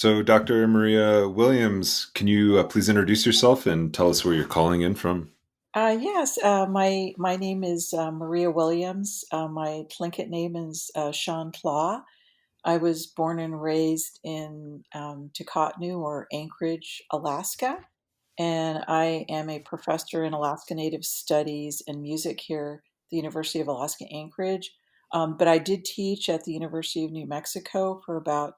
So, Dr. Maria Williams, can you please introduce yourself and tell us where you're calling in from? Yes, my name is Maria Williams. My Tlingit name is Shaa Tlaa. I was born and raised in Takotnu or Anchorage, Alaska, and I am a professor in Alaska Native Studies and music here at the University of Alaska Anchorage. But I did teach at the University of New Mexico for about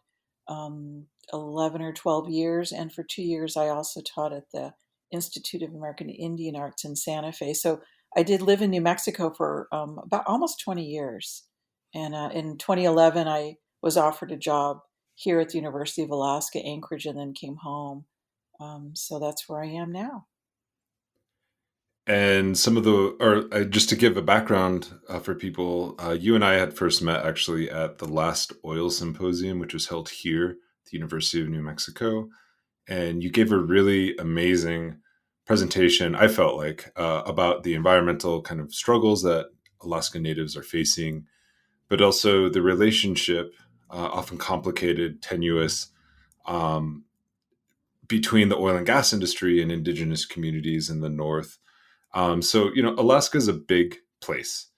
11 or 12 years, and for 2 years I also taught at the Institute of American Indian Arts in Santa Fe. So I did live in New Mexico for about almost 20 years. And in 2011, I was offered a job here at the University of Alaska Anchorage and then came home. So that's where I am now. And some of the, or just to give a background for people, you and I had first met actually at the last oil symposium, which was held here at the University of New Mexico. And you gave a really amazing presentation, I felt like, about the environmental kind of struggles that Alaska Natives are facing, but also the relationship, often complicated, tenuous, um, between the oil and gas industry and indigenous communities in the north. Alaska is a big place.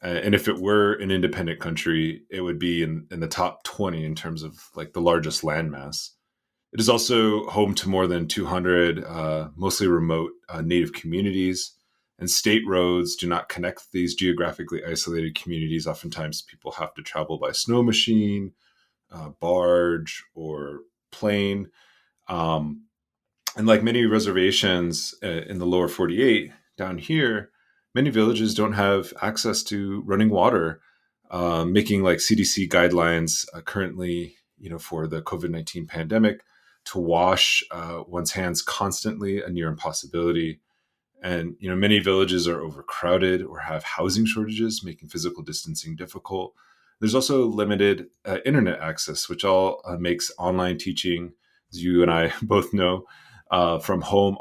And if it were an independent country, it would be in the top 20 in terms of like the largest landmass. It is also home to more than 200 mostly remote native communities, and state roads do not connect these geographically isolated communities. Oftentimes, people have to travel by snow machine, barge, or plane. Um, and like many reservations in the lower 48 down here, many villages don't have access to running water, making like CDC guidelines currently, for the COVID-19 pandemic to wash one's hands constantly a near impossibility. And, many villages are overcrowded or have housing shortages, making physical distancing difficult. There's also limited internet access, which all makes online teaching, as you and I both know, from home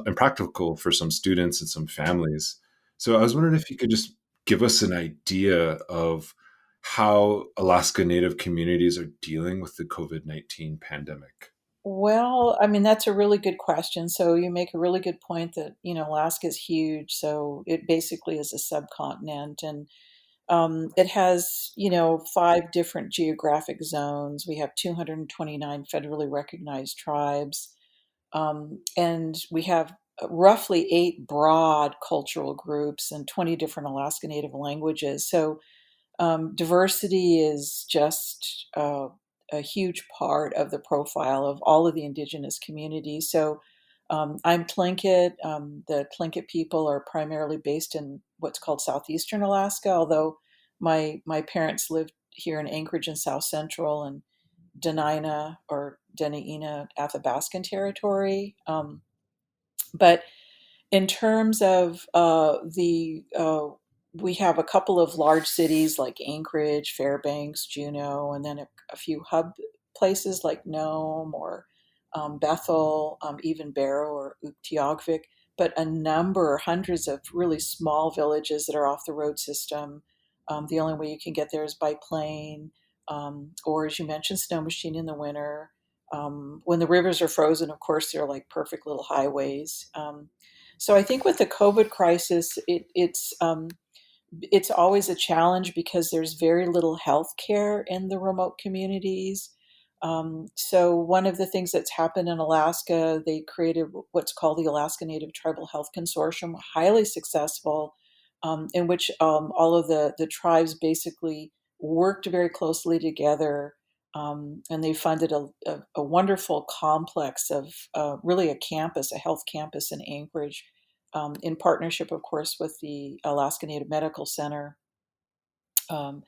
impractical for some students and some families. So I was wondering if you could just give us an idea of how Alaska Native communities are dealing with the COVID-19 pandemic. Well, I mean, that's a really good question. So you make a really good point that, Alaska is huge. So it basically is a subcontinent and it has, five different geographic zones. We have 229 federally recognized tribes. And we have roughly eight broad cultural groups and 20 different Alaska Native languages. So diversity is just a huge part of the profile of all of the indigenous communities. So I'm Tlingit. The Tlingit people are primarily based in what's called southeastern Alaska, although my parents lived here in Anchorage and South Central and Denina or Dena'ina Athabascan territory. But in terms of we have a couple of large cities like Anchorage, Fairbanks, Juneau, and then a few hub places like Nome or Bethel, even Barrow or Utqiagvik, but a number, hundreds of really small villages that are off the road system. The only way you can get there is by plane, or as you mentioned, snow machine in the winter. When the rivers are frozen, of course, they're like perfect little highways. So I think with the COVID crisis, it's always a challenge because there's very little health care in the remote communities. So one of the things that's happened in Alaska, they created what's called the Alaska Native Tribal Health Consortium, highly successful, in which all of the tribes basically worked very closely together. And they funded a wonderful complex of really a campus, a health campus in Anchorage, in partnership, of course, with the Alaska Native Medical Center. Um,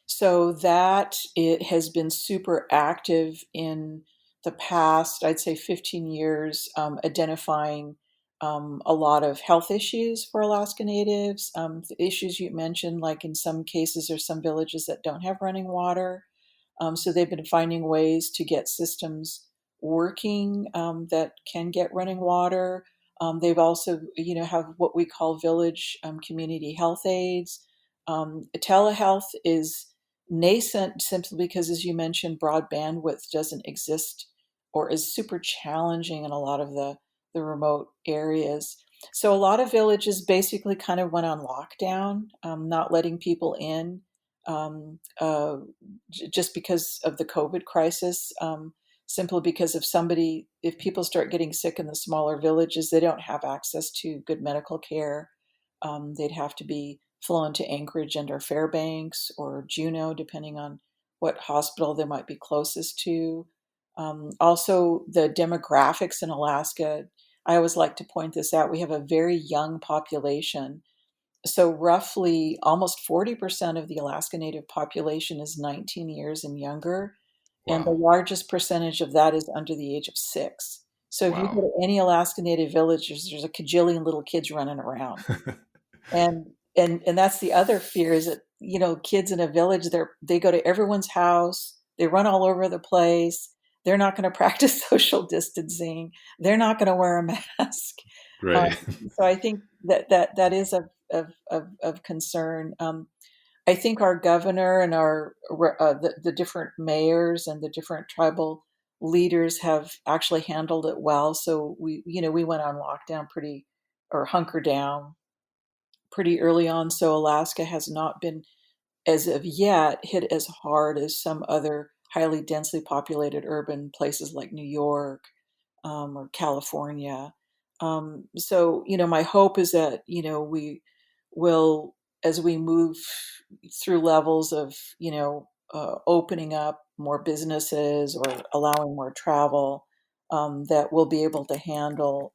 so that it has been super active in the past, I'd say 15 years, identifying a lot of health issues for Alaska Natives. The issues you mentioned, like in some cases, there's some villages that don't have running water. So they've been finding ways to get systems working that can get running water. They've also, have what we call village community health aides. Telehealth is nascent simply because, as you mentioned, broad bandwidth doesn't exist or is super challenging in a lot of the remote areas. So a lot of villages basically kind of went on lockdown, not letting people in, um, uh, just because of the COVID crisis. Simply because if people start getting sick in the smaller villages, they don't have access to good medical care. They'd have to be flown to Anchorage and or Fairbanks or Juneau, depending on what hospital they might be closest to. Also, the demographics in Alaska, I always like to point this out. We have a very young population. So, roughly almost 40% of the Alaska Native population is 19 years and younger. And the Wow. largest percentage of that is under the age of 6. So, if you go Wow. to any Alaska Native village, there's a cajillion little kids running around. And that's the other fear is that, kids in a village, they go to everyone's house, they run all over the place. They're not going to practice social distancing. They're not going to wear a mask. Right. So I think that is of concern. I think our governor and the different mayors and the different tribal leaders have actually handled it well. So we went on lockdown or hunker down pretty early on. So Alaska has not been, as of yet, hit as hard as some other highly densely populated urban places like New York, or California. So, my hope is that, we will, as we move through levels of, opening up more businesses or allowing more travel, that we'll be able to handle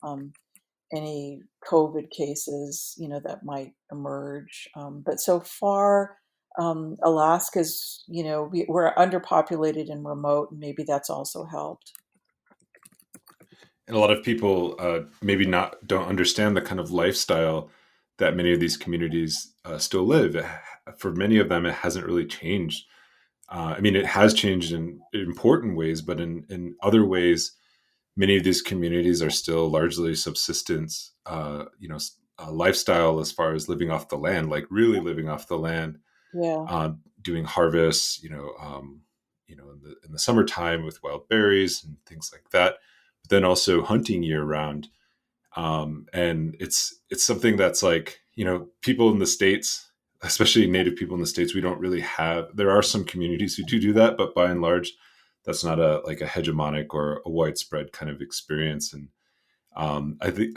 any COVID cases, that might emerge. But so far, Alaska's, we're underpopulated and remote, and maybe that's also helped. And a lot of people maybe not don't understand the kind of lifestyle that many of these communities still live. For many of them, it hasn't really changed. I mean, it has changed in important ways, but in other ways, many of these communities are still largely subsistence, lifestyle as far as living off the land, like really living off the land, Yeah. doing harvests, in the summertime with wild berries and things like that. But then also hunting year round, and it's something that's like people in the States, especially Native people in the States, we don't really have. There are some communities who do that, but by and large, that's not a hegemonic or a widespread kind of experience. And I think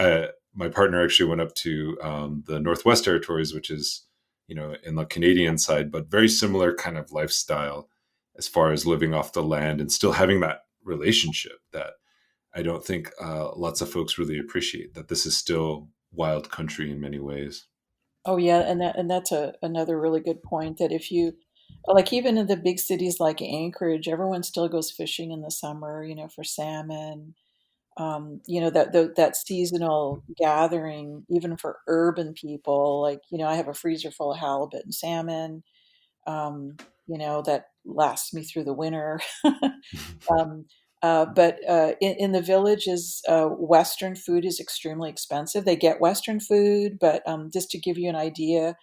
my partner actually went up to the Northwest Territories, which is in the Canadian side, but very similar kind of lifestyle as far as living off the land and still having that relationship that I don't think lots of folks really appreciate, that this is still wild country in many ways. Oh yeah, and that's another really good point that if you like even in the big cities like Anchorage, everyone still goes fishing in the summer, for salmon. That seasonal gathering, even for urban people, like, I have a freezer full of halibut and salmon, that lasts me through the winter. Um, but in the villages, Western food is extremely expensive. They get Western food, but just to give you an idea,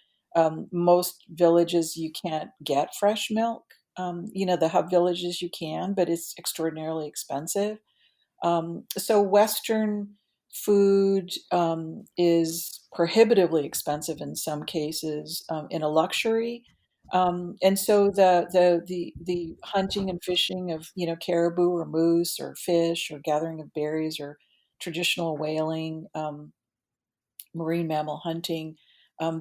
most villages you can't get fresh milk. The hub villages you can, but it's extraordinarily expensive. So Western food is prohibitively expensive in some cases, in a luxury. And so the hunting and fishing of caribou or moose or fish or gathering of berries or traditional whaling, marine mammal hunting,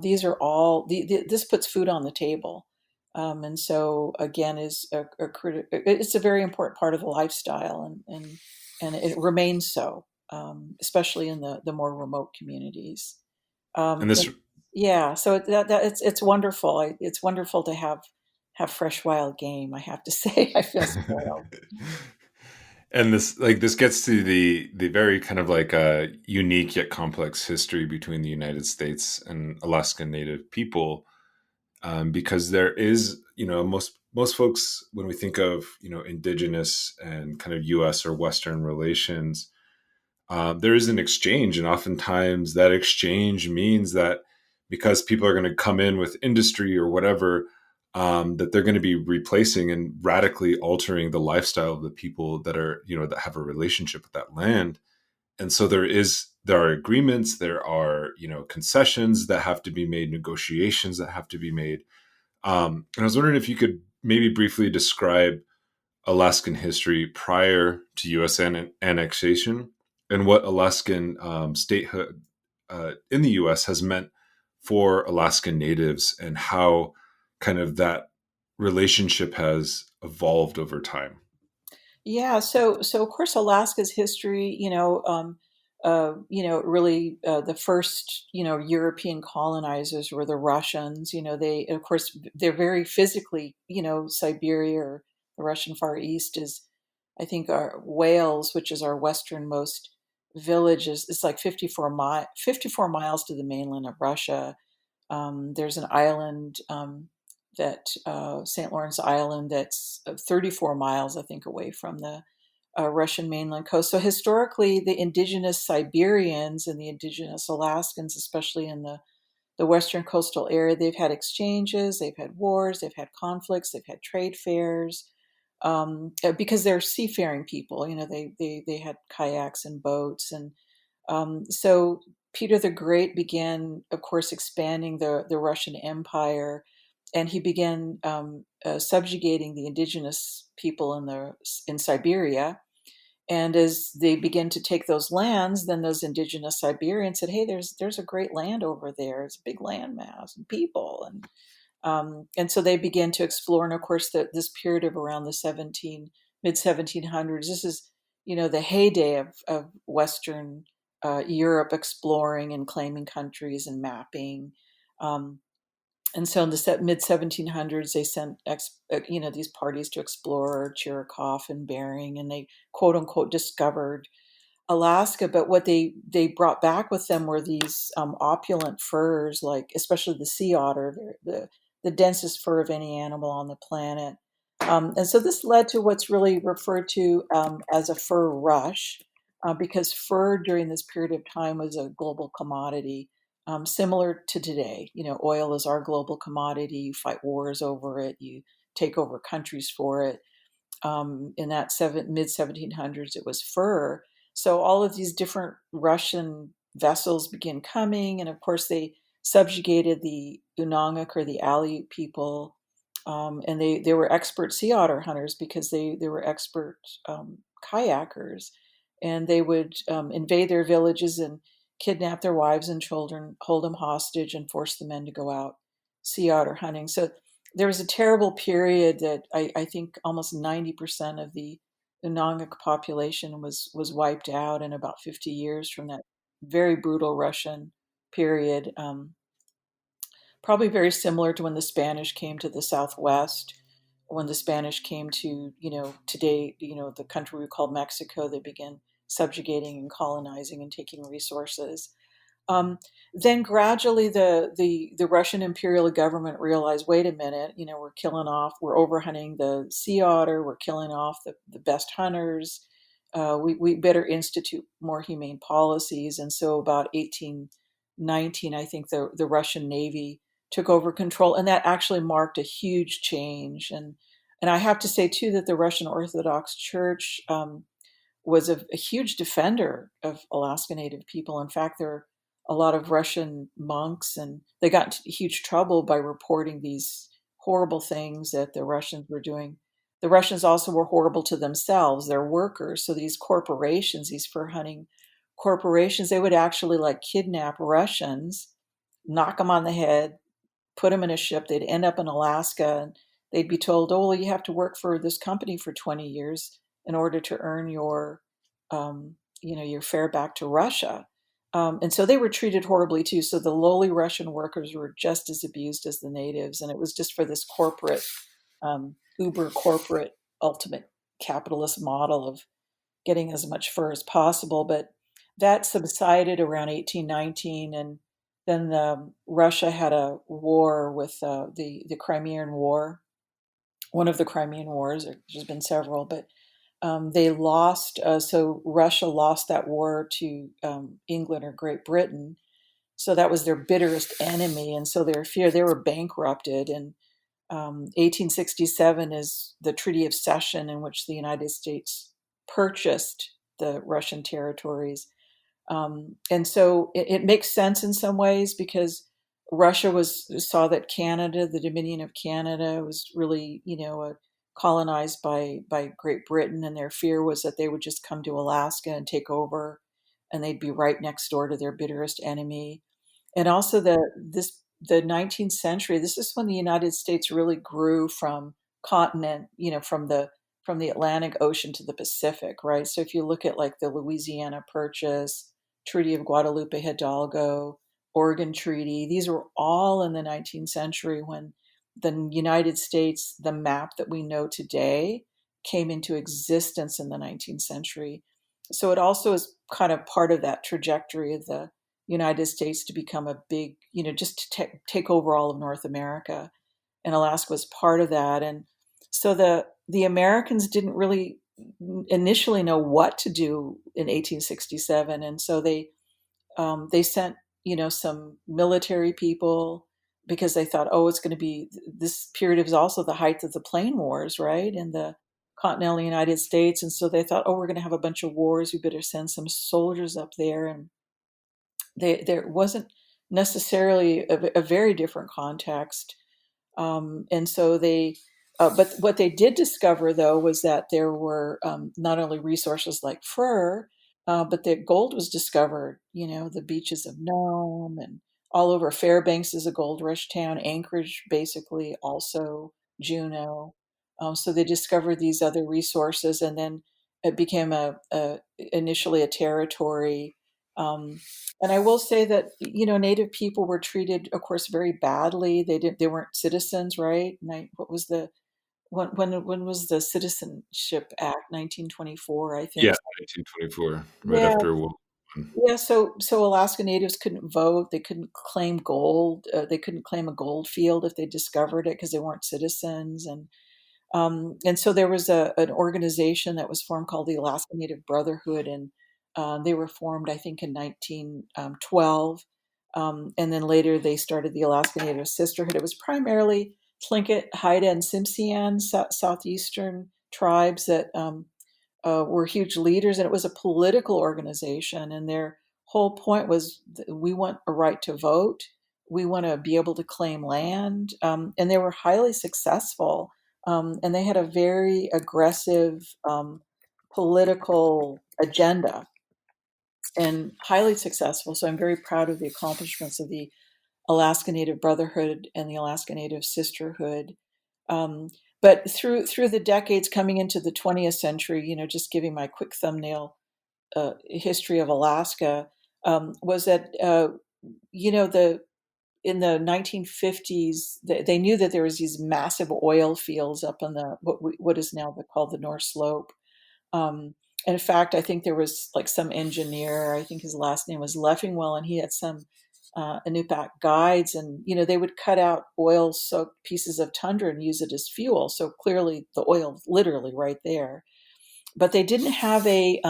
these are all this puts food on the table. And so again is it's a very important part of the lifestyle, and it remains so, especially in the more remote communities. And this Yeah, so it's wonderful. It's wonderful to have fresh wild game. I have to say, I feel spoiled. and this gets to the very kind of unique yet complex history between the United States and Alaskan Native people, because there is, most folks, when we think of indigenous and kind of U.S. or Western relations, there is an exchange, and oftentimes that exchange means that because people are going to come in with industry or whatever, that they're going to be replacing and radically altering the lifestyle of the people that are, that have a relationship with that land. And so there are agreements, there are, concessions that have to be made, negotiations that have to be made. And I was wondering if you could maybe briefly describe Alaskan history prior to U.S. annexation and what Alaskan statehood in the U.S. has meant for Alaskan Natives and how kind of that relationship has evolved over time. Yeah, so of course Alaska's history, really the first, European colonizers were the Russians. They, of course, they're very physically, Siberia or the Russian Far East is, I think, our Wales, which is our westernmost village, is like 54 miles to the mainland of Russia. There's an island that St. Lawrence Island that's 34 miles, I think, away from the Russian mainland coast. So historically, the indigenous Siberians and the indigenous Alaskans, especially in the western coastal area, they've had exchanges, they've had wars, they've had conflicts, they've had trade fairs. Because they're seafaring people, they had kayaks and boats, and so Peter the Great began, of course, expanding the Russian Empire, and he began subjugating the indigenous people in Siberia. And as they began to take those lands, then those indigenous Siberians said, "Hey, there's a great land over there. It's a big land mass and people." And so they began to explore. And of course, this period of around the mid 1700s, this is, the heyday of Western Europe exploring and claiming countries and mapping. Um, and so in the mid 1700s, they sent these parties to explore Chirikov and Bering, and they quote unquote discovered Alaska. But what they brought back with them were these opulent furs, like especially the sea otter, the densest fur of any animal on the planet. And so this led to what's really referred to as a fur rush, because fur during this period of time was a global commodity, similar to today. Oil is our global commodity. You fight wars over it. You take over countries for it. In that mid 1700s, it was fur. So all of these different Russian vessels began coming, and of course they subjugated the Unangak or the Aleut people, and they were expert sea otter hunters because they were expert kayakers, and they would invade their villages and kidnap their wives and children, hold them hostage, and force the men to go out sea otter hunting. So there was a terrible period that I think almost 90% of the Unangak population was wiped out in about 50 years from that very brutal Russian period. Probably very similar to when the Spanish came to the Southwest. When the Spanish came to, today, the country we call Mexico, they began subjugating and colonizing and taking resources. Um, then gradually the Russian imperial government realized, wait a minute, we're overhunting the sea otter, we're killing off the best hunters. We better institute more humane policies. And so about 1819, I think the Russian Navy took over control, and that actually marked a huge change. And I have to say too that the Russian Orthodox Church was a huge defender of Alaska Native people. In fact, there are a lot of Russian monks, and they got into huge trouble by reporting these horrible things that the Russians were doing. The Russians also were horrible to themselves, their workers. So these corporations, these fur hunting corporations, they would actually like kidnap Russians, knock them on the head, put them in a ship. They'd end up in Alaska, and they'd be told, "Oh, well, you have to work for this company for 20 years in order to earn your fare back to Russia." And so they were treated horribly too. So the lowly Russian workers were just as abused as the natives, and it was just for this corporate, uber corporate, ultimate capitalist model of getting as much fur as possible. But that subsided around 1819, and then Russia had a war with the Crimean War, one of the Crimean Wars. There's been several, but they lost. So Russia lost that war to England or Great Britain. So that was their bitterest enemy, and so they were bankrupted, and 1867 is the Treaty of Cession, in which the United States purchased the Russian territories. And so it makes sense in some ways because Russia saw that Canada, the Dominion of Canada, was really, colonized by Great Britain, and their fear was that they would just come to Alaska and take over, and they'd be right next door to their bitterest enemy. And also the 19th century, this is when the United States really grew from continent, from the Atlantic Ocean to the Pacific, right? So if you look at like the Louisiana Purchase, Treaty of Guadalupe Hidalgo, Oregon Treaty, these were all in the 19th century when the United States, the map that we know today, came into existence in the 19th century. So it also is kind of part of that trajectory of the United States to become a big, just to take over all of North America. And Alaska was part of that. And so the Americans didn't really initially know what to do in 1867, and so they sent some military people because they thought, oh, it's going to be this period was also the height of the Plain Wars, right, in the continental United States, and so they thought, oh, we're going to have a bunch of wars. We better send some soldiers up there, and there wasn't necessarily a very different context. And so but what they did discover though was that there were not only resources like fur, but that gold was discovered. The beaches of Nome and all over Fairbanks is a gold rush town. Anchorage, basically, also Juneau. So they discovered these other resources, and then it became initially a territory. Um, and I will say that, Native people were treated, of course, very badly. They weren't citizens, right? What was when was the Citizenship Act? 1924, I think. Yeah, 1924, right Yeah, after World War I. yeah. So Alaska Natives couldn't vote. They couldn't claim gold. They couldn't claim a gold field if they discovered it because they weren't citizens. And so there was an organization that was formed called the Alaskan Native Brotherhood, and they were formed, I think, in 1912. And then later they started the Alaskan Native Sisterhood. It was primarily Tlingit, Haida, and Tsimshian, southeastern tribes that were huge leaders, and it was a political organization. And their whole point was, we want a right to vote, we want to be able to claim land, and they were highly successful. And they had a very aggressive political agenda and highly successful. So I'm very proud of the accomplishments of the Alaska Native Brotherhood and the Alaska Native Sisterhood. Um, but through the decades coming into the 20th century, just giving my quick thumbnail history of Alaska, was that the in the 1950s they knew that there was these massive oil fields up on what is now called the North Slope. And in fact, I think there was like some engineer, I think his last name was Leffingwell, and he had some Inupiaq guides, and they would cut out oil-soaked pieces of tundra and use it as fuel. So clearly, the oil literally right there. But they didn't have the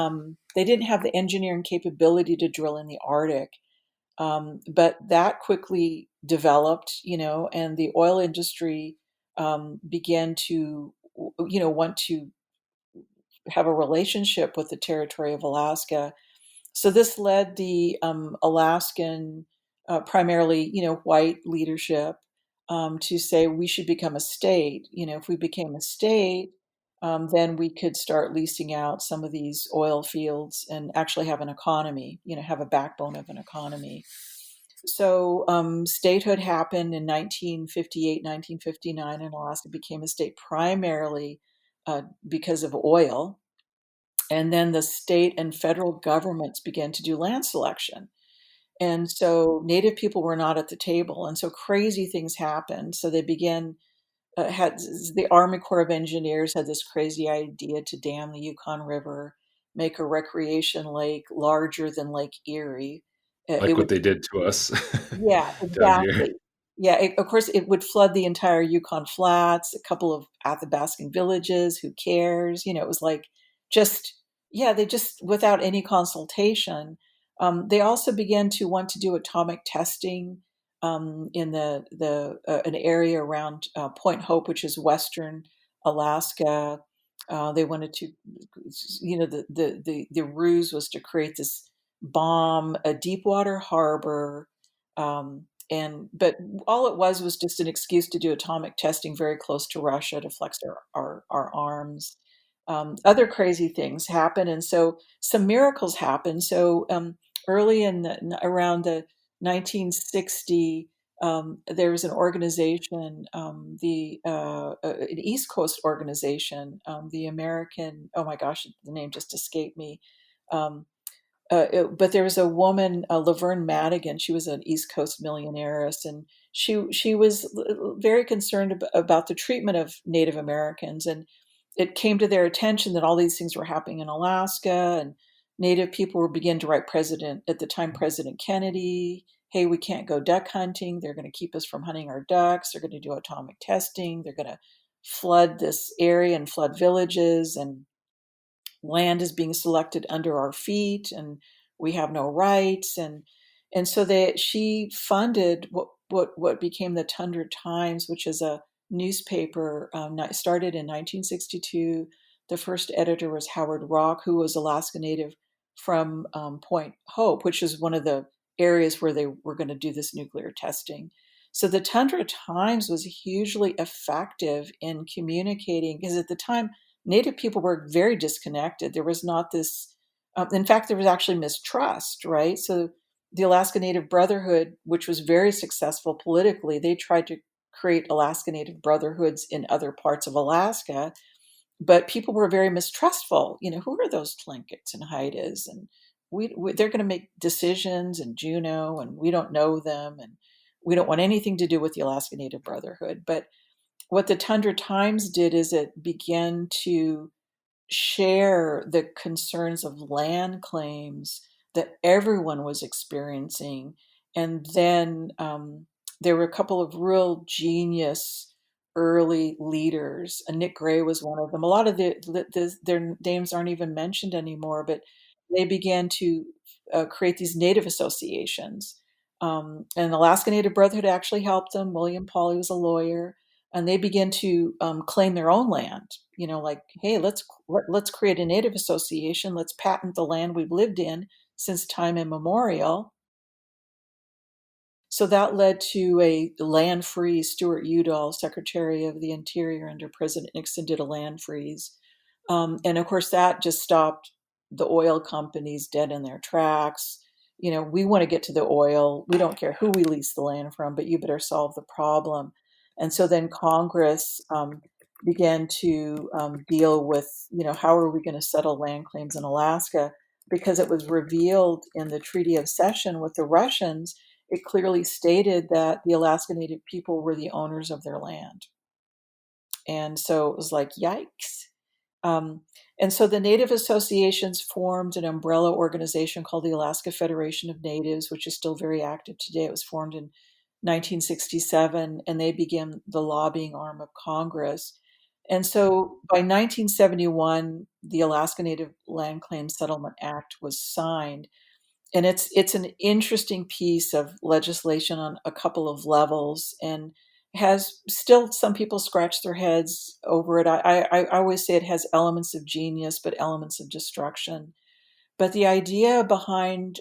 engineering capability to drill in the Arctic. But that quickly developed, and the oil industry began to, want to have a relationship with the territory of Alaska. So this led the Alaskan, primarily, white leadership, to say we should become a state. If we became a state, then we could start leasing out some of these oil fields and actually have an economy. Have a backbone of an economy. So statehood happened in 1958, 1959, and Alaska became a state primarily because of oil. And then the state and federal governments began to do land selection. And so Native people were not at the table. And so crazy things happened. So they began, had the Army Corps of Engineers had this crazy idea to dam the Yukon River, make a recreation lake larger than Lake Erie. It Like what would they did to us Yeah, down here. exactly. Yeah, of course, it would flood the entire Yukon Flats, a couple of Athabascan villages. Who cares? It was like just, yeah, they just, without any consultation. They also began to want to do atomic testing in the an area around Point Hope, which is western Alaska. They wanted to, the ruse was to create this bomb, a deep water harbor, and but all it was just an excuse to do atomic testing very close to Russia to flex our arms. Other crazy things happen, and so some miracles happen. So early around the 1960, there was an organization, an East Coast organization, the American. Oh my gosh, the name just escaped me. Um, but there was a woman, Laverne Madigan. She was an East Coast millionairess, and she was very concerned about the treatment of Native Americans. And it came to their attention that all these things were happening in Alaska, and Native people were beginning to write President at the time, President Kennedy, "Hey, we can't go duck hunting. They're going to keep us from hunting our ducks. They're going to do atomic testing. They're going to flood this area and flood villages, and land is being selected under our feet, and we have no rights." And so she funded what became the Tundra Times, which is a newspaper, started in 1962. The first editor was Howard Rock, who was Alaska Native from Point Hope, which is one of the areas where they were going to do this nuclear testing. So the Tundra Times was hugely effective in communicating, because at the time Native people were very disconnected. There was not this, in fact, there was actually mistrust, right? So the Alaska Native Brotherhood, which was very successful politically, they tried to create Alaska Native Brotherhoods in other parts of Alaska, but people were very mistrustful. Who are those Tlingits and Haidas? And they're going to make decisions in Juneau, and we don't know them, and we don't want anything to do with the Alaska Native Brotherhood. But what the Tundra Times did is it began to share the concerns of land claims that everyone was experiencing. And then there were a couple of real genius early leaders. Nick Gray was one of them. A lot of their names aren't even mentioned anymore, but they began to create these Native associations. And the Alaska Native Brotherhood actually helped them. William Pauley was a lawyer, and they begin to claim their own land. Like, hey, let's create a Native association. Let's patent the land we've lived in since time immemorial. So that led to a land freeze. Stuart Udall, Secretary of the Interior under President Nixon, did a land freeze. And of course, that just stopped the oil companies dead in their tracks. We want to get to the oil. We don't care who we lease the land from, but you better solve the problem. And so then Congress began to deal with, how are we going to settle land claims in Alaska? Because it was revealed in the Treaty of Cession with the Russians, it clearly stated that the Alaska Native people were the owners of their land. And so it was like, yikes. Um, and so the Native associations formed an umbrella organization called the Alaska Federation of Natives, which is still very active today. It was formed in 1967, and they began the lobbying arm of Congress. And so by 1971, the Alaska Native Land Claims Settlement Act was signed. And it's an interesting piece of legislation on a couple of levels, and has still some people scratch their heads over it. I always say it has elements of genius, but elements of destruction. But the idea behind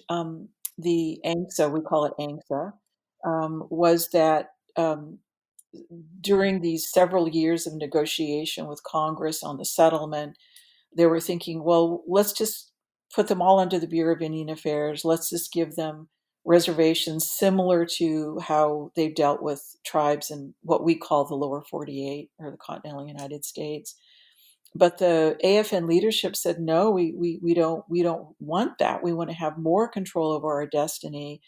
the ANCSA, we call it ANCSA, was that during these several years of negotiation with Congress on the settlement, they were thinking, well, let's just put them all under the Bureau of Indian Affairs. Let's just give them reservations similar to how they've dealt with tribes in what we call the lower 48 or the continental United States. But the AFN leadership said, no, we don't want that. We want to have more control over our destiny.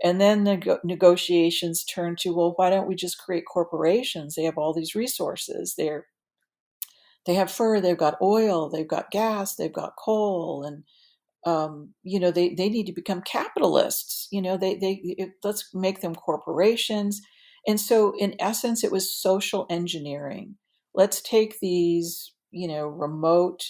And then the negotiations turned to, well, why don't we just create corporations? They have all these resources. They have fur, they've got oil, they've got gas, they've got coal, and they need to become capitalists. Let's make them corporations. And so in essence, it was social engineering. Let's take these, remote,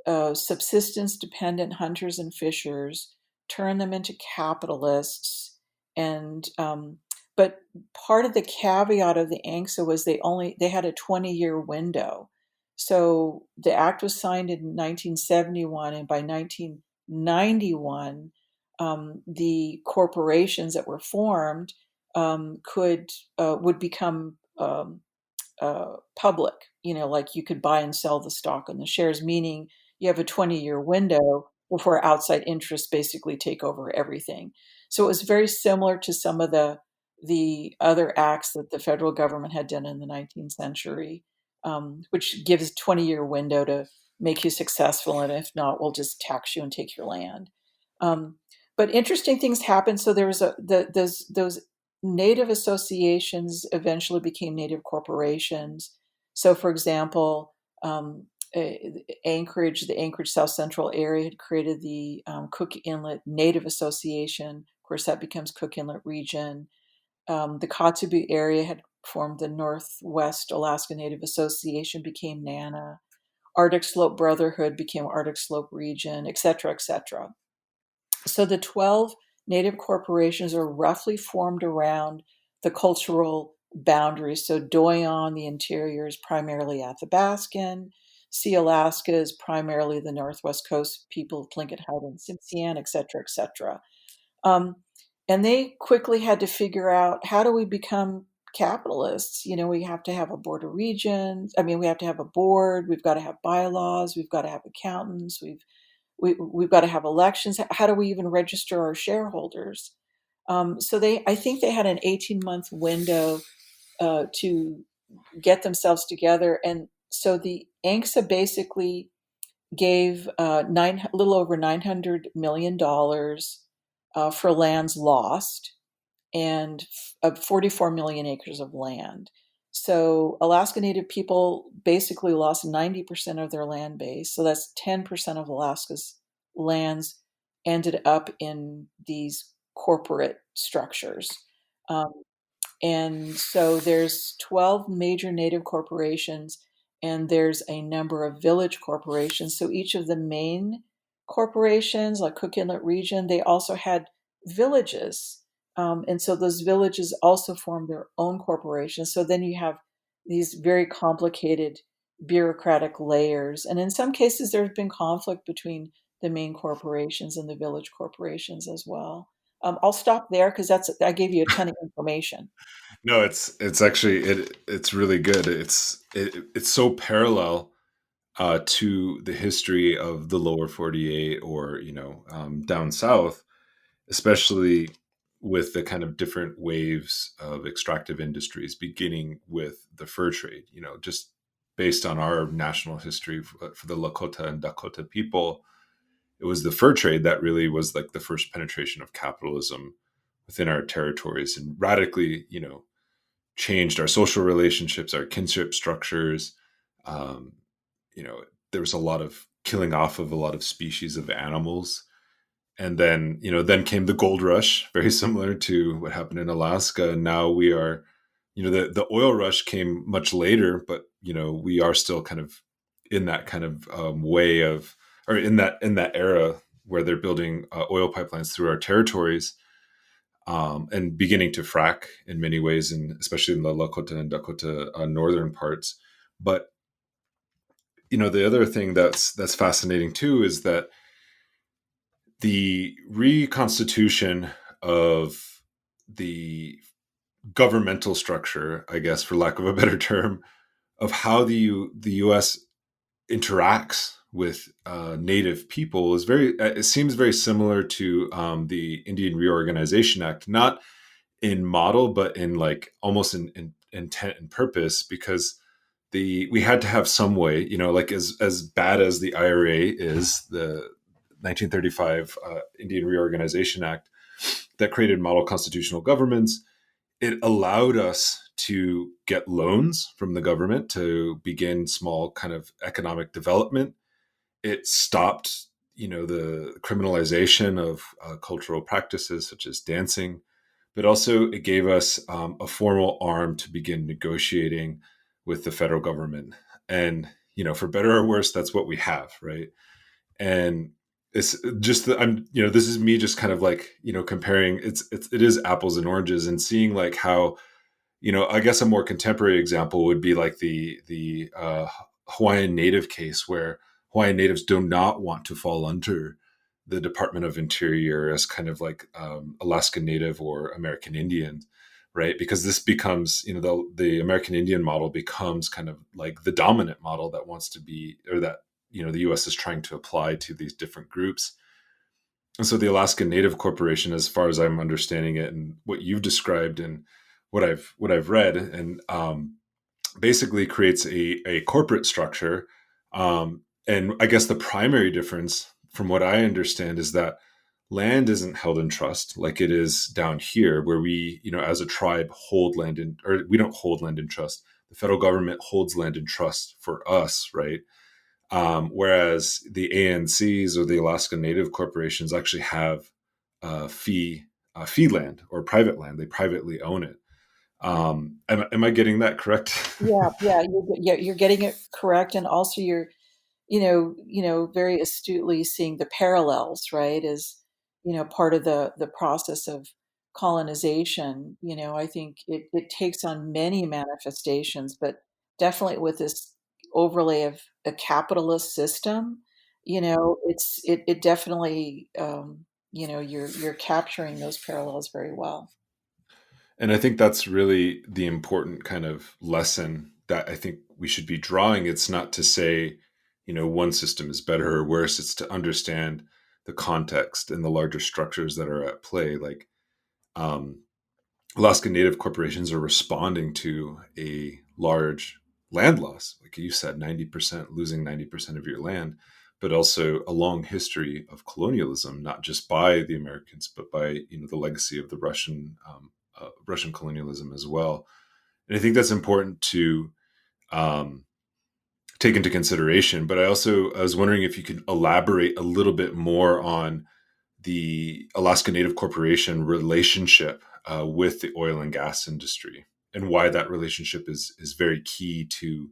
subsistence dependent hunters and fishers, turn them into capitalists, and But part of the caveat of the ANCSA was they had a 20-year window. So the act was signed in 1971, and by 1991, the corporations that were formed could would become public. Like you could buy and sell the stock and the shares, meaning you have a 20-year window before outside interests basically take over everything. So it was very similar to some of the other acts that the federal government had done in the 19th century, which gives a 20-year window to make you successful, and if not, we'll just tax you and take your land. Um, but interesting things happened. So there was those native associations eventually became native corporations. So, for example, the Anchorage South Central area had created the Cook Inlet Native Association. Of course, that becomes Cook Inlet Region. The Kotzebue area had formed the Northwest Alaska Native Association, became NANA. Arctic Slope Brotherhood became Arctic Slope Region, et cetera, et cetera. So the 12 native corporations are roughly formed around the cultural boundaries. So Doyon, the interior, is primarily Athabascan. Alaska is primarily the Northwest Coast people of Tlingit, Haida, and Tsimshian, et cetera, et cetera. Um, and they quickly had to figure out, how do we become capitalists? We have to have a board of regions. I mean, we have to have a board. We've got to have bylaws. We've got to have accountants. We've got to have elections. How do we even register our shareholders? So I think they had an 18-month window to get themselves together. And so the ANCSA basically gave a little over $900 million for lands lost, and 44 million acres of land. So Alaska Native people basically lost 90% of their land base. So that's 10% of Alaska's lands ended up in these corporate structures. Um, and so there's 12 major native corporations, and there's a number of village corporations. So each of the main corporations, like Cook Inlet Region, they also had villages. And so those villages also formed their own corporations. So then you have these very complicated bureaucratic layers. And in some cases, there's been conflict between the main corporations and the village corporations as well. I'll stop there because I gave you a ton of information. No, it's actually it's really good. It's so parallel to the history of the lower 48, or down south, especially with the kind of different waves of extractive industries, beginning with the fur trade. Just based on our national history for the Lakota and Dakota people, it was the fur trade that really was like the first penetration of capitalism within our territories, and radically, changed our social relationships, our kinship structures. Um, there was a lot of killing off of a lot of species of animals. And then, then came the gold rush, very similar to what happened in Alaska. And now we are, the oil rush came much later, but, we are still kind of in that kind of way of, or in that era where they're building oil pipelines through our territories, and beginning to frack in many ways, and especially in the Lakota and Dakota northern parts. But the other thing that's fascinating too is that the reconstitution of the governmental structure, I guess, for lack of a better term, of how the U.S. interacts with Native people is it seems very similar to the Indian Reorganization Act, not in model, but in like almost in intent and purpose, because we had to have some way, like as bad as the IRA is, the 1935 Indian Reorganization Act that created model constitutional governments. It allowed us to get loans from the government to begin small kind of economic development. It stopped, the criminalization of cultural practices such as dancing, but also it gave us a formal arm to begin negotiating with the federal government. And, for better or worse, that's what we have, right? And it's just that I'm, this is me just kind of like, comparing, it is apples and oranges, and seeing like how, I guess a more contemporary example would be like the Hawaiian Native case, where Hawaiian Natives do not want to fall under the Department of Interior as kind of like Alaskan Native or American Indian, right? Because this becomes, the American Indian model becomes kind of like the dominant model that wants to be, or that, the U.S. is trying to apply to these different groups. And so the Alaskan Native Corporation, as far as I'm understanding it, and what you've described and what I've read, and basically creates a corporate structure. And I guess the primary difference, from what I understand, is that land isn't held in trust like it is down here, where we, as a tribe, hold land in, or we don't hold land in trust. The federal government holds land in trust for us, right? Whereas the ANCs, or the Alaska Native corporations, actually have fee land, or private land. They privately own it. Am I getting that correct? Yeah, you're getting it correct, and also you're very astutely seeing the parallels, right? As part of the process of colonization. I think it takes on many manifestations, but definitely with this overlay of a capitalist system, it definitely you're capturing those parallels very well. And I think that's really the important kind of lesson that I think we should be drawing. It's not to say, one system is better or worse. It's to understand the context and the larger structures that are at play. Like, um, Alaska Native corporations are responding to a large land loss, like you said, 90%, losing 90% of your land, but also a long history of colonialism, not just by the Americans, but by, the legacy of the Russian colonialism as well. And I think that's important to um, take into consideration. But I was wondering if you could elaborate a little bit more on the Alaska Native Corporation relationship with the oil and gas industry, and why that relationship is very key to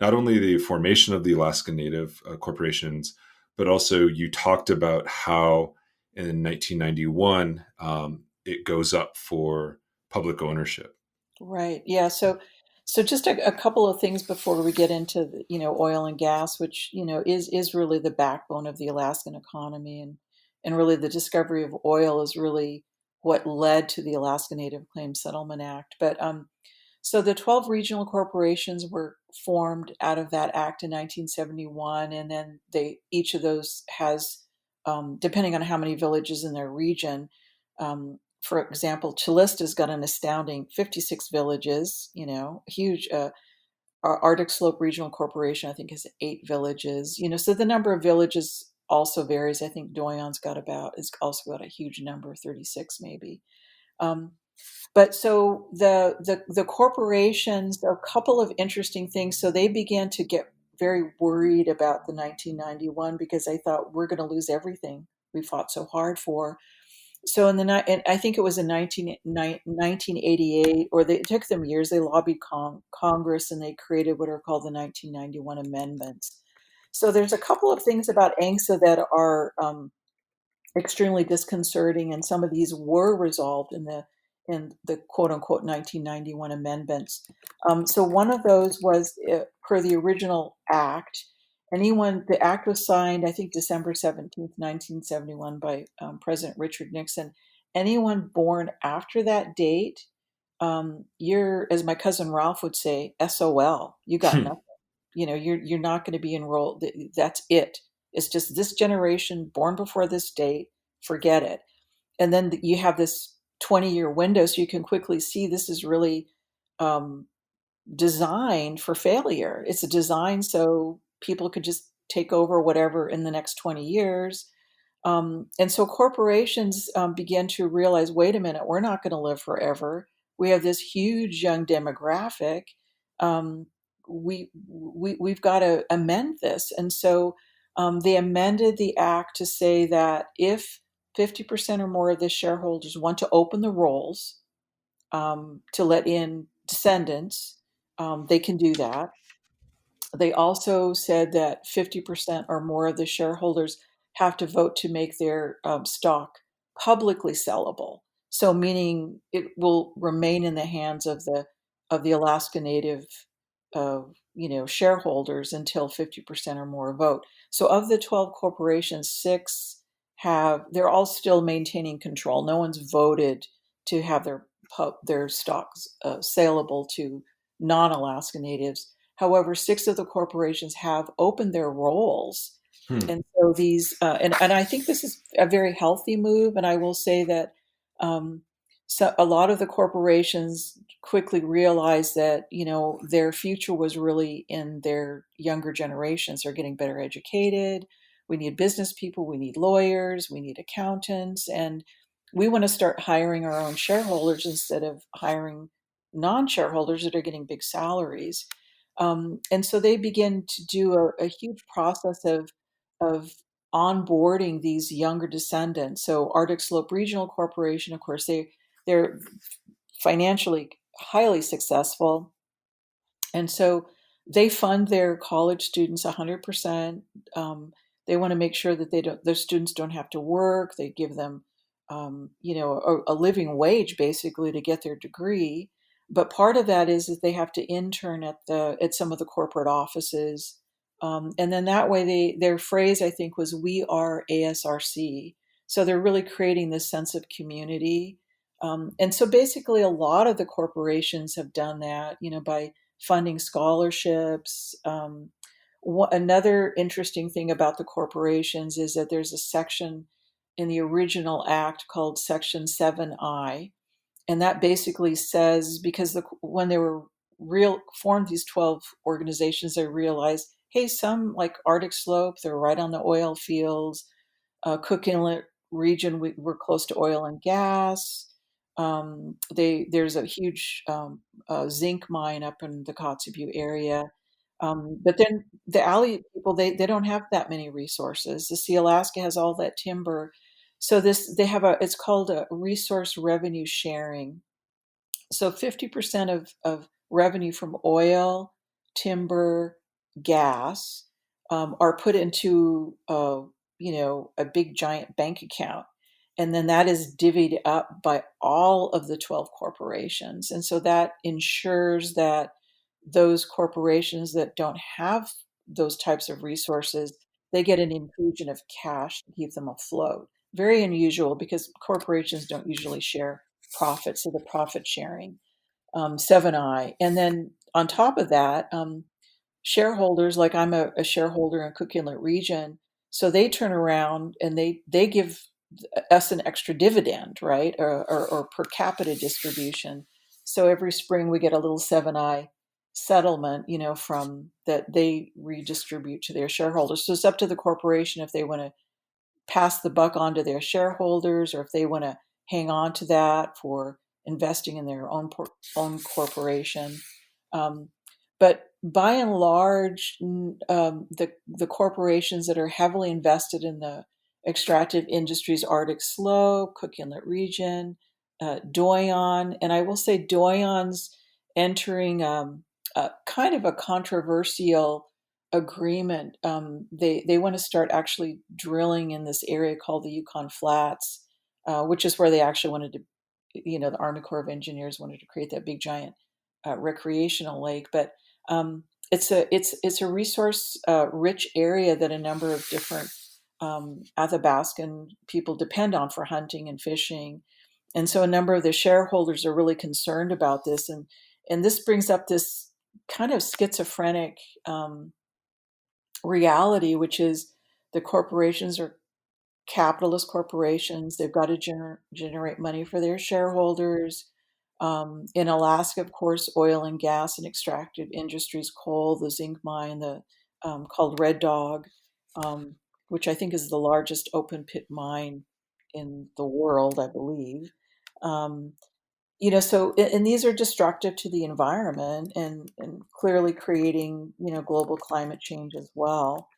not only the formation of the Alaska Native corporations, but also you talked about how in 1991 it goes up for public ownership. Right. Yeah. So just a couple of things before we get into oil and gas, which is really the backbone of the Alaskan economy, and really the discovery of oil is really what led to the Alaska Native Claims Settlement Act. But so the 12 regional corporations were formed out of that act in 1971, and then each of those has, depending on how many villages in their region. For example, Chilista's got an astounding 56 villages, huge. Arctic Slope Regional Corporation, I think, has 8 villages. So the number of villages also varies. I think Doyon's is also got a huge number, 36 maybe. Um, but so the corporations, a couple of interesting things. So they began to get very worried about the 1991, because they thought, we're going to lose everything we fought so hard for. So and I think it was in 1988, or it took them years. They lobbied Congress, and they created what are called the 1991 amendments. So there's a couple of things about ANCSA that are extremely disconcerting, and some of these were resolved in the quote unquote 1991 amendments. So one of those was, per the original act, the act was signed, I think, December 17th, 1971, by President Richard Nixon. Anyone born after that date, you're, as my cousin Ralph would say, SOL. You got nothing. You're not going to be enrolled. That's it. It's just this generation born before this date. Forget it. And then you have this 20-year window, so you can quickly see this is really um, designed for failure. It's designed so people could just take over whatever in the next 20 years. And so corporations began to realize, wait a minute, we're not going to live forever. We have this huge young demographic. Um, we've got to amend this. And so they amended the act to say that if 50% or more of the shareholders want to open the rolls to let in descendants, they can do that. They also said that 50% or more of the shareholders have to vote to make their stock publicly sellable. So, meaning it will remain in the hands of the Alaska Native, uh, shareholders until 50% or more vote. So, of the 12 corporations, six they're all still maintaining control. No one's voted to have their stocks saleable to non-Alaska Natives. However, six of the corporations have opened their rolls, Hmm. and so and I think this is a very healthy move. And I will say that um, so a lot of the corporations quickly realized that their future was really in their younger generations. They're getting better educated. We need business people. We need lawyers. We need accountants, and we want to start hiring our own shareholders instead of hiring non-shareholders that are getting big salaries. And so they begin to do a huge process of onboarding these younger descendants. So Arctic Slope Regional Corporation, of course, they're financially highly successful, and so they fund their college students 100%. They want to make sure that their students don't have to work. They give them, a living wage basically to get their degree. But part of that is that they have to intern at some of the corporate offices, and then that way their phrase I think was "We are ASRC." So they're really creating this sense of community. And so basically, a lot of the corporations have done that, by funding scholarships. Another interesting thing about the corporations is that there's a section in the original act called Section 7I, and that basically says because when they were real formed these 12 organizations, they realized, hey, some like Arctic Slope, they're right on the oil fields. Cook Inlet region, we're close to oil and gas. There's a huge zinc mine up in the Kotzebue area. But then the alley people, they don't have that many resources. The Sea Alaska has all that timber. So they have it's called a resource revenue sharing. So 50% of revenue from oil, timber, gas are put into a big giant bank account. And then that is divvied up by all of the 12 corporations. And so that ensures that those corporations that don't have those types of resources, they get an infusion of cash to keep them afloat. Very unusual because corporations don't usually share profits, so the profit sharing. 7i. And then on top of that, shareholders, like I'm a shareholder in Cook Inlet region, so they turn around and they give us an extra dividend, right, or per capita distribution. So every spring we get a little 7i settlement, from that they redistribute to their shareholders. So it's up to the corporation if they want to pass the buck on to their shareholders or if they want to hang on to that for investing in their own corporation. Um, but by and large, the corporations that are heavily invested in the extractive industries, Arctic Slope, Cook Inlet region, Doyon, and I will say Doyon's entering kind of a controversial agreement. They want to start actually drilling in this area called the Yukon Flats, which is where they actually wanted to, the Army Corps of Engineers wanted to create that big giant recreational lake. But it's a resource rich area that a number of different Athabascan people depend on for hunting and fishing. And so a number of the shareholders are really concerned about this, and this brings up this kind of schizophrenic reality, which is the corporations are capitalist corporations. They've got to generate money for their shareholders. In Alaska, of course, oil and gas and extractive industries, coal, the zinc mine, the called Red Dog, um, which I think is the largest open pit mine in the world, I believe. Um, so and these are destructive to the environment and clearly creating global climate change as well.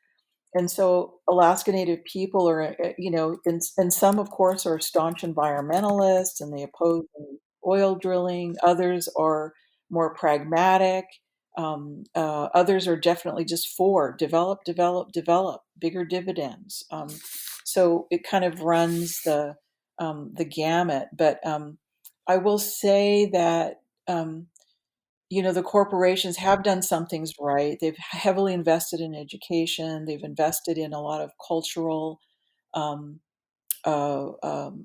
And so Alaska Native people are, and some, of course, are staunch environmentalists and they oppose oil drilling. Others are more pragmatic. Others are definitely just for develop, develop, develop, bigger dividends. So it kind of runs the gamut. But I will say that the corporations have done some things right. They've heavily invested in education. They've invested in a lot of cultural, um,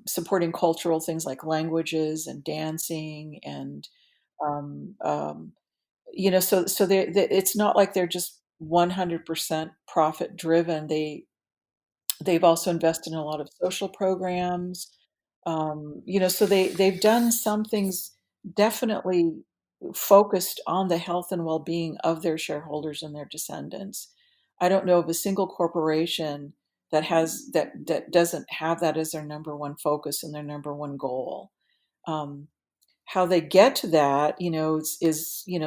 supporting cultural things like languages and dancing and um, um, so it's not like they're just 100% profit driven. They've also invested in a lot of social programs. So they've done some things definitely focused on the health and well-being of their shareholders and their descendants. I don't know of a single corporation that doesn't have that as their number one focus and their number one goal. Um, how they get to that,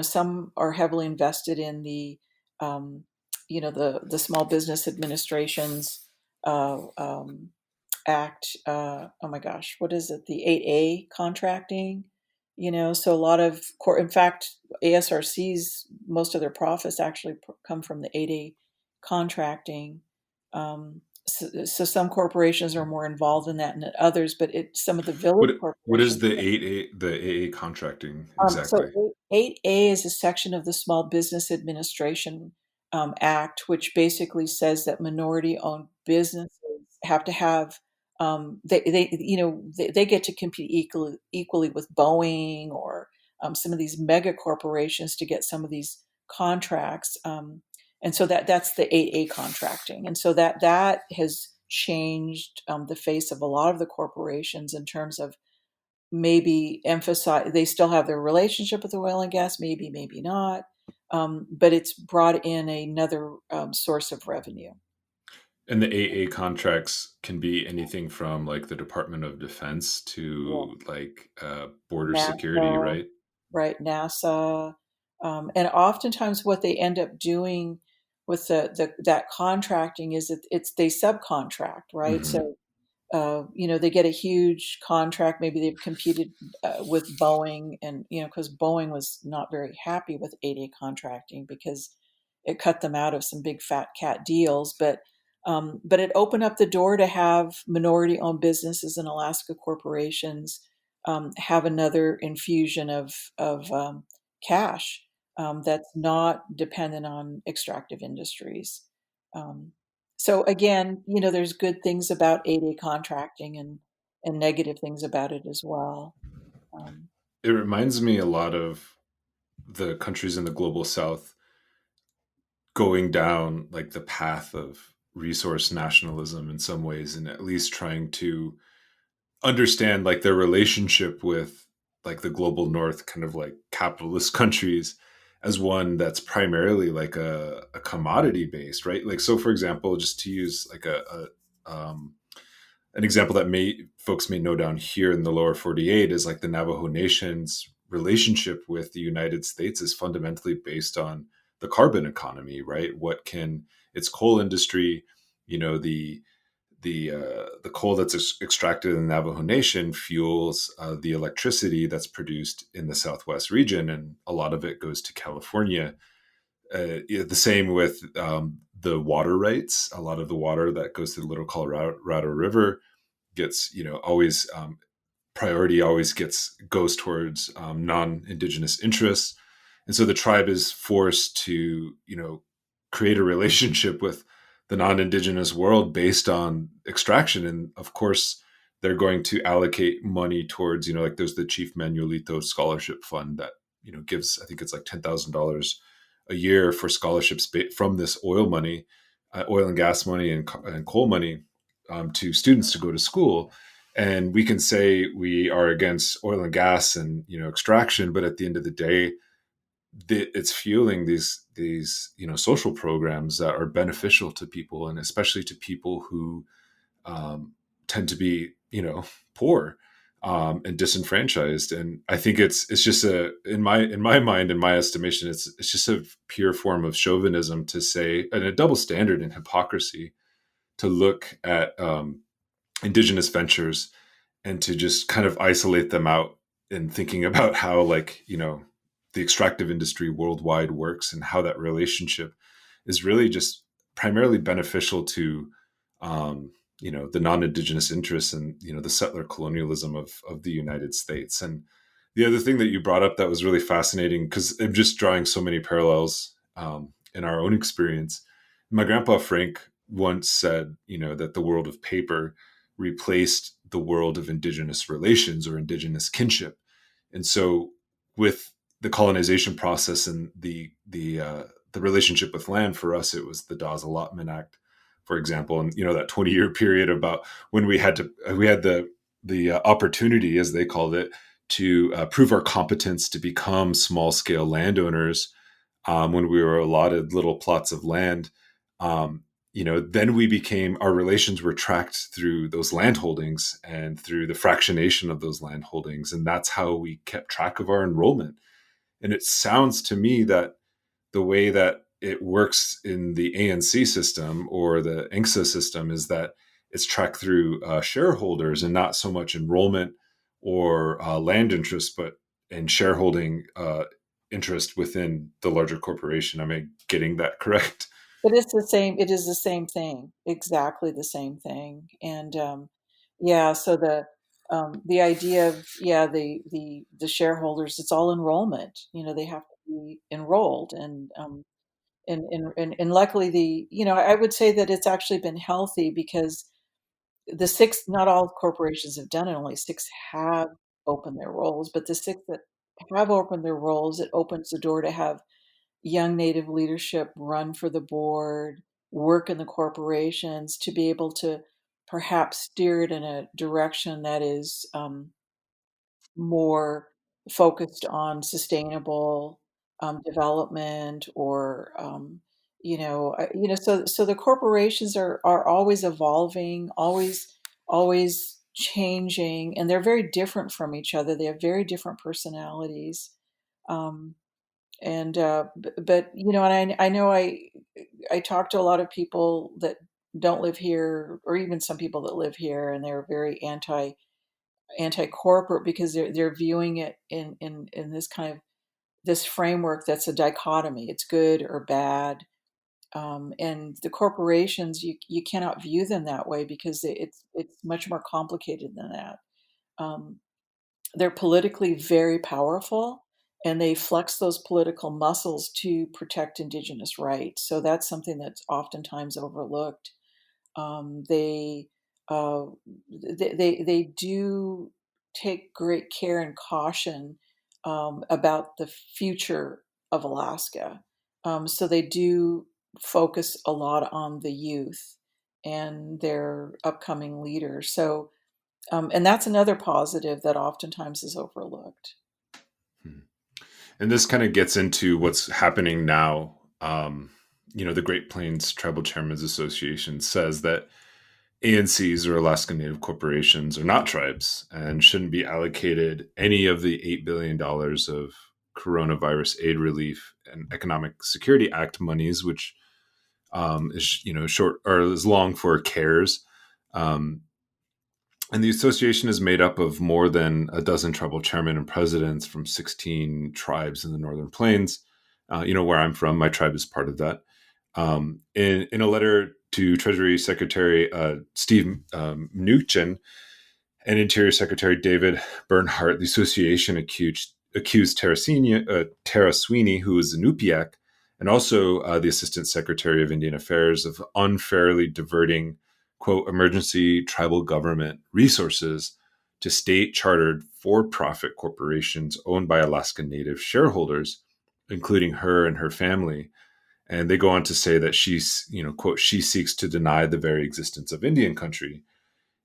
some are heavily invested in um, the Small Business Administration's uh, um, Act. Oh my gosh, what is it? The 8A contracting. So a lot of in fact, ASRC's most of their profits actually come from the 8A contracting. So some corporations are more involved in that than others, but some of the village What is corporations. the AA contracting So exactly? 8A is a section of the Small Business Administration Act, which basically says that minority-owned businesses have to have they get to compete equally with Boeing or some of these mega corporations to get some of these contracts, and so that's the 8A contracting, and so that has changed the face of a lot of the corporations in terms of maybe emphasize they still have their relationship with the oil and gas, maybe not, but it's brought in another source of revenue. And the AA contracts can be anything from like the Department of Defense Yeah. to like border security, NASA, right? right? NASA, and oftentimes what they end up doing with that contracting is it's they subcontract, right? Hmm. So they get a huge contract. Maybe they've competed with Boeing, and because Boeing was not very happy with 8A contracting because it cut them out of some big fat cat deals. But it opened up the door to have minority-owned businesses and Alaska corporations have another infusion of cash that's not dependent on extractive industries. Um, so again, there's good things about 8A contracting and negative things about it as well. Um, It reminds me a lot of the countries in the global south going down like the path of resource nationalism in some ways, and at least trying to understand like their relationship with like the global north, kind of like capitalist countries, as one that's primarily like a commodity based, right? Like, so for example, just to use like an example that folks may know down here in the lower 48 is like the Navajo Nation's relationship with the United States is fundamentally based on the carbon economy, right? What can its coal industry, the coal that's extracted in the Navajo Nation fuels the electricity that's produced in the Southwest region, and a lot of it goes to California. The same with the water rights. A lot of the water that goes to the Little Colorado River gets, always priority always goes towards non-indigenous interests, and so the tribe is forced to, create a relationship with the non-indigenous world based on extraction. And of course they're going to allocate money towards, like there's the Chief Manuelito Scholarship Fund that, gives, I think it's like $10,000 a year for scholarships from this oil money, oil and gas money and coal money, to students to go to school. And we can say we are against oil and gas and, extraction, but at the end of the day, it's fueling these social programs that are beneficial to people, and especially to people who tend to be poor, and disenfranchised. And I think it's just in my mind, in my estimation, it's just a pure form of chauvinism to say, and a double standard and hypocrisy, to look at indigenous ventures and to just kind of isolate them out in thinking about how, like, the extractive industry worldwide works, and how that relationship is really just primarily beneficial to, um, the non-indigenous interests and the settler colonialism of the United States. And the other thing that you brought up that was really fascinating, because I'm just drawing so many parallels in our own experience. My grandpa Frank once said, that the world of paper replaced the world of indigenous relations or indigenous kinship. And so, with the colonization process and the relationship with land, for us, it was the Dawes Allotment Act, for example, and that 20-year period about when we had the opportunity, as they called it, to prove our competence to become small scale landowners when we were allotted little plots of land. Then we became, our relations were tracked through those land holdings and through the fractionation of those land holdings. And that's how we kept track of our enrollment. And it sounds to me that the way that it works in the ANC system or the INCSA system is that it's tracked through shareholders and not so much enrollment or land interest, but in shareholding interest within the larger corporation. Am I getting that correct? But it's the same, it is the same thing, exactly the same thing. And yeah, so the idea of, yeah, the shareholders, it's all enrollment. They have to be enrolled, and luckily I would say that it's actually been healthy because the six, not all corporations have done it, only six have opened their roles, but the six that have opened their roles, it opens the door to have young Native leadership run for the board, work in the corporations to be able to perhaps steer it in a direction that is more focused on sustainable development, or so the corporations are always evolving, always changing, and they're very different from each other. They have very different personalities. Um, and but and I know I talk to a lot of people that don't live here, or even some people that live here, and they're very anti corporate because they're viewing it in this kind of this framework that's a dichotomy. It's good or bad. And the corporations, you cannot view them that way because it's much more complicated than that. Um, they're politically very powerful, and they flex those political muscles to protect indigenous rights. So that's something that's oftentimes overlooked. Um, they, uh, they do take great care and caution about the future of Alaska. So they do focus a lot on the youth and their upcoming leaders. So and that's another positive that oftentimes is overlooked. Hmm. And this kind of gets into what's happening now. The Great Plains Tribal Chairmen's Association says that ANCs, or Alaskan Native Corporations, are not tribes and shouldn't be allocated any of the $8 billion of coronavirus aid relief and Economic Security Act monies, which is short or is long for CARES. Um, and the association is made up of more than a dozen tribal chairmen and presidents from 16 tribes in the Northern Plains. Where I'm from, my tribe is part of that. In a letter to Treasury Secretary Steve Mnuchin and Interior Secretary David Bernhardt, the association accused Tara Sweeney, who is a Nupiaq, and also the Assistant Secretary of Indian Affairs, of unfairly diverting, quote, emergency tribal government resources to state chartered for profit corporations owned by Alaskan Native shareholders, including her and her family. And they go on to say that quote, she seeks to deny the very existence of Indian country.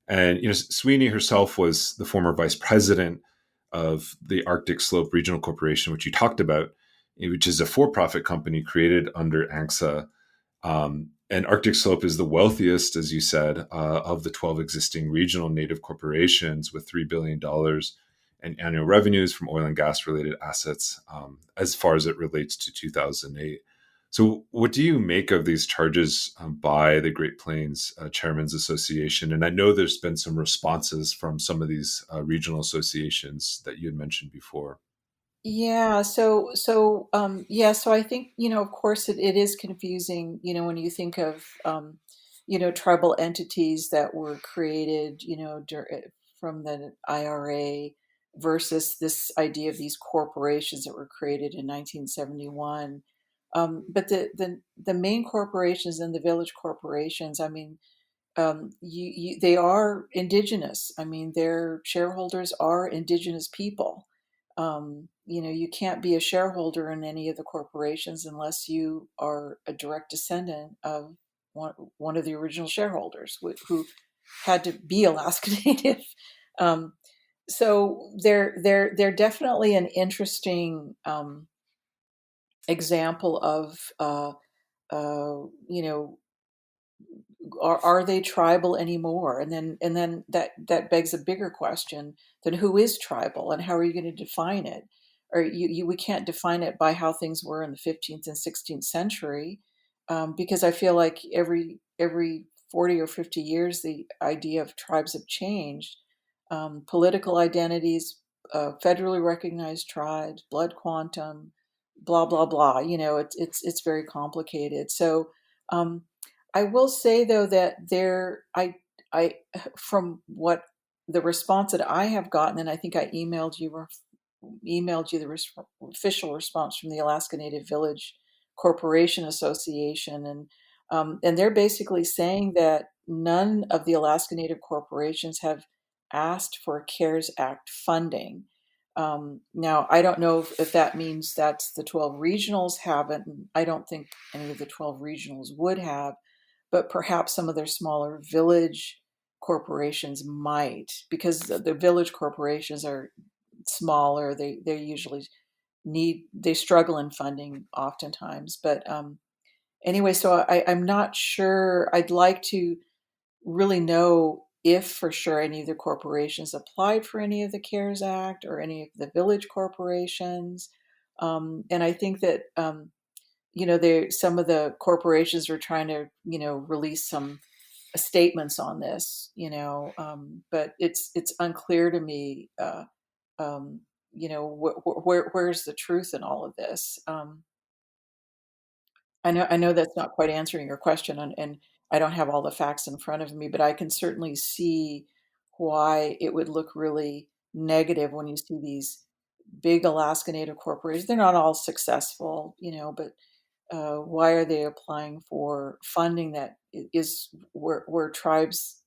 And Sweeney herself was the former vice president of the Arctic Slope Regional Corporation, which you talked about, which is a for-profit company created under ANCSA. And Arctic Slope is the wealthiest, as you said, of the 12 existing regional Native corporations, with $3 billion in annual revenues from oil and gas related assets, as far as it relates to 2008. So, what do you make of these charges by the Great Plains Chairmen's Association? And I know there's been some responses from some of these regional associations that you had mentioned before. Yeah, so I think, of course it is confusing, when you think of tribal entities that were created, from the IRA versus this idea of these corporations that were created in 1971. But the main corporations and the village corporations, I mean, they are indigenous. I mean, their shareholders are indigenous people. You can't be a shareholder in any of the corporations unless you are a direct descendant of one of the original shareholders who had to be Alaska Native. Um, so they're definitely an interesting example of you know are they tribal anymore? And then that begs a bigger question: then who is tribal, and how are you going to define it? Or we can't define it by how things were in the 15th and 16th century, because I feel like every 40 or 50 years the idea of tribes have changed. Political identities, federally recognized tribes, blood quantum, blah blah blah. It's very complicated. So. Um, I will say though that I from what the response that I have gotten, and I think I emailed you the official response from the Alaska Native Village Corporation Association, and they're basically saying that none of the Alaska Native corporations have asked for CARES Act funding. Now, I don't know if that means that's the 12 regionals haven't. I don't think any of the 12 regionals would have, but perhaps some of their smaller village corporations might, because the village corporations are smaller. They usually they struggle in funding oftentimes. But anyway, so I'm not sure. I'd like to really know if for sure any of the corporations applied for any of the CARES Act or any of the village corporations. And I think that some of the corporations are trying to release some statements on this, but it's unclear to me, where's the truth in all of this. I know that's not quite answering your question, and I don't have all the facts in front of me, but I can certainly see why it would look really negative when you see these big Alaska Native corporations. They're not all successful, but why are they applying for funding that is where tribes,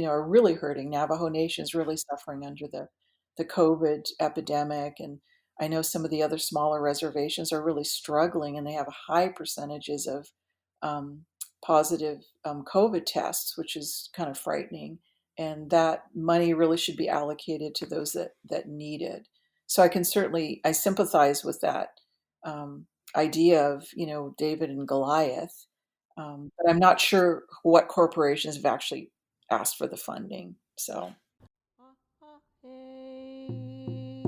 are really hurting? Navajo Nation is really suffering under the COVID epidemic, and I know some of the other smaller reservations are really struggling, and they have high percentages of um, positive COVID tests, which is kind of frightening. And that money really should be allocated to those that need it. So I sympathize with that idea of David and Goliath, but I'm not sure what corporations have actually asked for the funding. So Ha ha hey,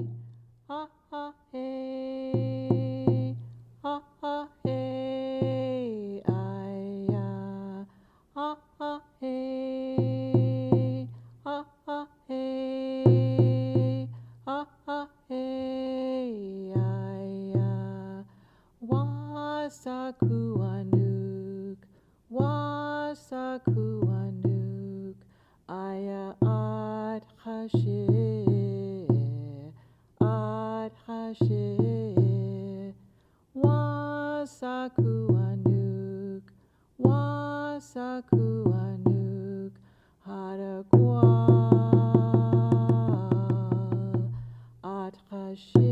ha ha hey, ha ha hey, ay ha ha hey, ha ha hey, ha ha hey, ay wasaku anuk, wasaku anuk. Aya ad hashe, ad hashe, wasaku anuk, wasaku anuk, harakwal, ad hashe.